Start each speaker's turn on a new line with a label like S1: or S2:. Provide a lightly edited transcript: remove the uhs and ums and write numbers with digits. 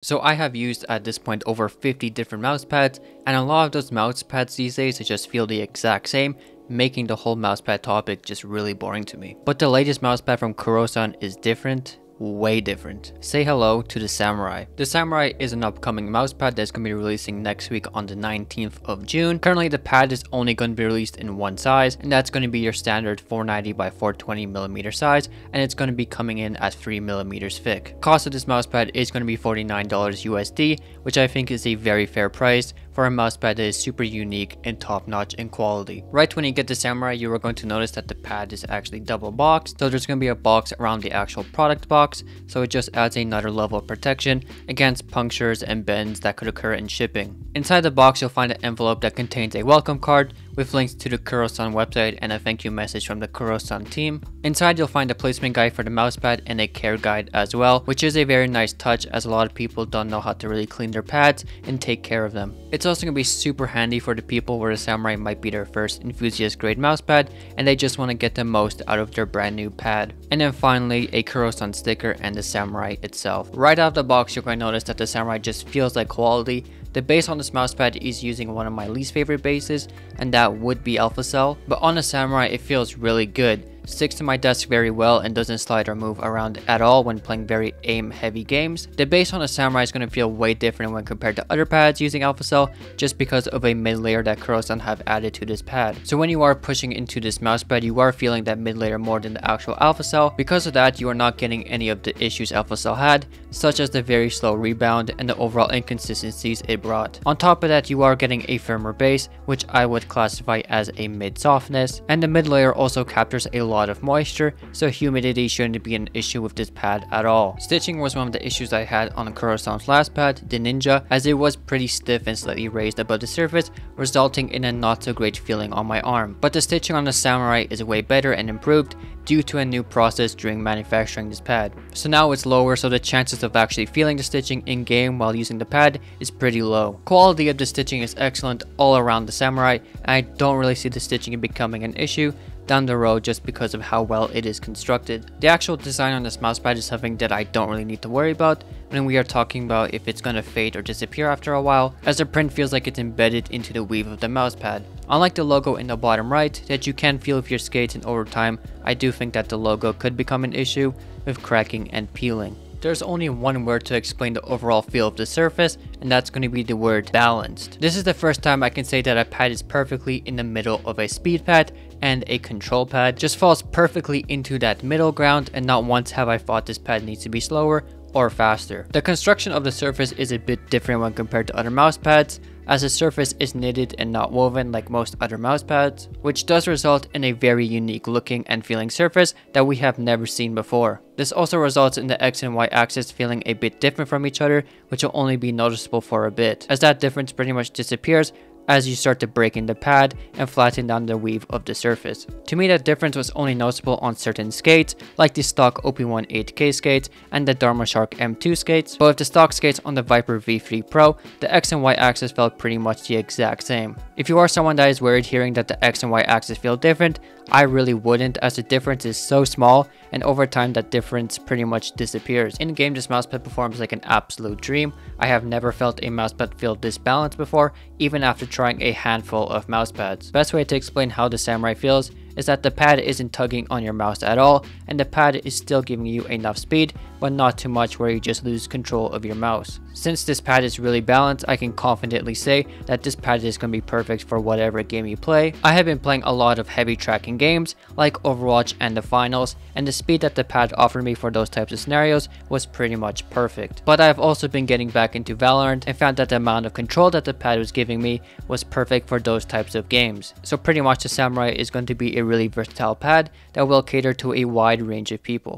S1: So I have used at this point over 50 different mouse pads, and a lot of those mouse pads these days just feel the exact same, making the whole mousepad topic just really boring to me. But the latest mousepad from Kurosun is different. Way different. Say hello to the Samurai. The Samurai is an upcoming mousepad that's going to be releasing next week on the 19th of June. Currently the pad is only going to be released in one size, and that's going to be your standard 490 by 420mm size, and it's going to be coming in at 3mm thick. Cost of this mousepad is going to be $49 USD, which I think is a very fair price for a mousepad that is super unique and top notch in quality. Right when you get the Samurai, you are going to notice that the pad is actually double boxed, so there's going to be a box around the actual product box, so it just adds another level of protection against punctures and bends that could occur in shipping. Inside the box, you'll find an envelope that contains a welcome card with links to the Kurosun website and a thank you message from the Kurosun team. Inside, you'll find a placement guide for the mousepad and a care guide as well, which is a very nice touch as a lot of people don't know how to really clean their pads and take care of them. It's also going to be super handy for the people where the Samurai might be their first enthusiast grade mousepad and they just want to get the most out of their brand new pad. And then finally, a Kurosun sticker and the Samurai itself. Right out of the box, you're going to notice that the Samurai just feels like quality. The base on this mousepad is using one of my least favorite bases, and that would be Alpha Cell, but on the Samurai it feels really good. Sticks to my desk very well and doesn't slide or move around at all when playing very aim heavy games. The base on the Samurai is going to feel way different when compared to other pads using Alpha Cell, just because of a mid layer that Kurosun have added to this pad. So when you are pushing into this mousepad, you are feeling that mid layer more than the actual Alpha Cell. Because of that, you are not getting any of the issues Alpha Cell had, such as the very slow rebound and the overall inconsistencies it brought. On top of that, you are getting a firmer base, which I would classify as a mid softness, and the mid layer also captures a lot of moisture, so humidity shouldn't be an issue with this pad at all. Stitching was one of the issues I had on Kurosun's last pad, the Ninja, as it was pretty stiff and slightly raised above the surface, resulting in a not so great feeling on my arm. But the stitching on the Samurai is way better and improved due to a new process during manufacturing this pad. So now it's lower, so the chances of actually feeling the stitching in game while using the pad is pretty low. Quality of the stitching is excellent all around the Samurai, and I don't really see the stitching becoming an issue down the road just because of how well it is constructed. The actual design on this mousepad is something that I don't really need to worry about when we are talking about if it's gonna fade or disappear after a while, as the print feels like it's embedded into the weave of the mousepad. Unlike the logo in the bottom right that you can feel if you're skating over time, I do think that the logo could become an issue with cracking and peeling. There's only one word to explain the overall feel of the surface, and that's going to be the word balanced. This is the first time I can say that a pad is perfectly in the middle of a speed pad and a control pad. Just falls perfectly into that middle ground, and not once have I thought this pad needs to be slower or faster. The construction of the surface is a bit different when compared to other mouse pads, as the surface is knitted and not woven like most other mouse pads, which does result in a very unique looking and feeling surface that we have never seen before. This also results in the X and Y axis feeling a bit different from each other, which will only be noticeable for a bit, as that difference pretty much disappears as you start to break in the pad and flatten down the weave of the surface. To me, that difference was only noticeable on certain skates, like the stock OP1 8K skates and the Dharma Shark M2 skates, but with the stock skates on the Viper V3 Pro, the X and Y axis felt pretty much the exact same. If you are someone that is worried hearing that the X and Y axis feel different, I really wouldn't, as the difference is so small, and over time that difference pretty much disappears. In game, this mousepad performs like an absolute dream. I have never felt a mousepad feel this balanced before, even after trying a handful of mousepads. Best way to explain how the Samurai feels is that the pad isn't tugging on your mouse at all, and the pad is still giving you enough speed, but not too much where you just lose control of your mouse. Since this pad is really balanced, I can confidently say that this pad is going to be perfect for whatever game you play. I have been playing a lot of heavy tracking games like Overwatch and the finals, and the speed that the pad offered me for those types of scenarios was pretty much perfect. But I have also been getting back into Valorant and found that the amount of control that the pad was giving me was perfect for those types of games. So pretty much the Samurai is going to be a really versatile pad that will cater to a wide range of people.